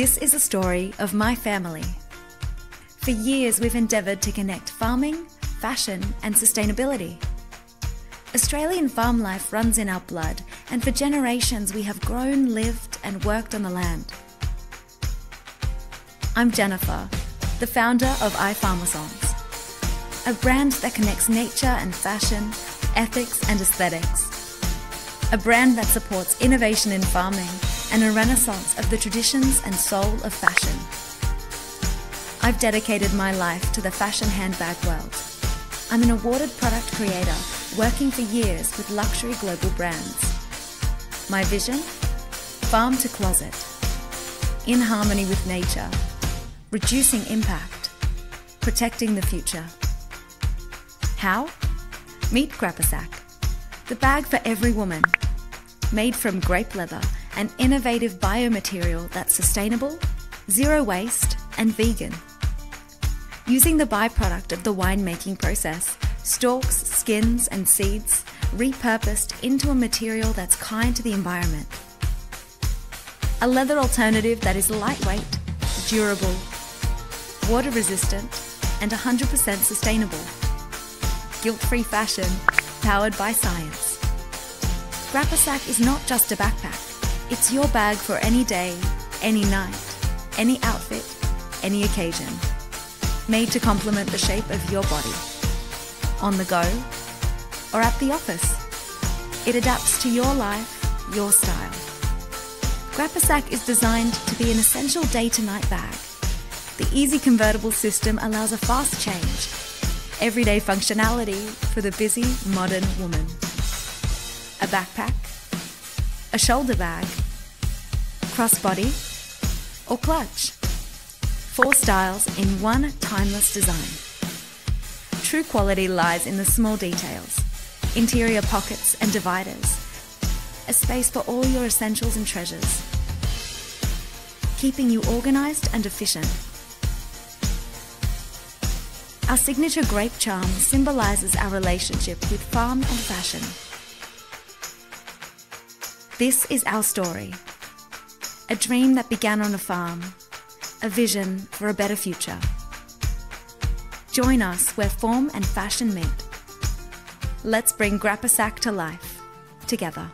This is a story of my family. For years, we've endeavoured to connect farming, fashion, and sustainability. Australian farm life runs in our blood, and for generations we have grown, lived, and worked on the land. I'm Jennifer, the founder of iPharmasongs, a brand that connects nature and fashion, ethics and aesthetics. A brand that supports innovation in farming and a renaissance of the traditions and soul of fashion. I've dedicated my life to the fashion handbag world. I'm an awarded product creator working for years with luxury global brands. My vision? Farm to closet. In harmony with nature. Reducing impact. Protecting the future. How? Meet Grappasack, the bag for every woman. Made from grape leather, an innovative biomaterial that's sustainable, zero waste, and vegan. Using the byproduct of the winemaking process, stalks, skins, and seeds repurposed into a material that's kind to the environment. A leather alternative that is lightweight, durable, water resistant, and 100% sustainable. Guilt-free fashion, powered by science. Grappasack is not just a backpack. It's your bag for any day, any night, any outfit, any occasion. Made to complement the shape of your body. On the go, or at the office. It adapts to your life, your style. Grappasack is designed to be an essential day-to-night bag. The easy convertible system allows a fast change. Everyday functionality for the busy, modern woman. A backpack, a shoulder bag, crossbody, or clutch. 4 styles in one timeless design. True quality lies in the small details, interior pockets and dividers, a space for all your essentials and treasures, keeping you organised and efficient. Our signature grape charm symbolises our relationship with farm and fashion. This is our story. A dream that began on a farm. A vision for a better future. Join us where form and fashion meet. Let's bring Grappasack to life, together.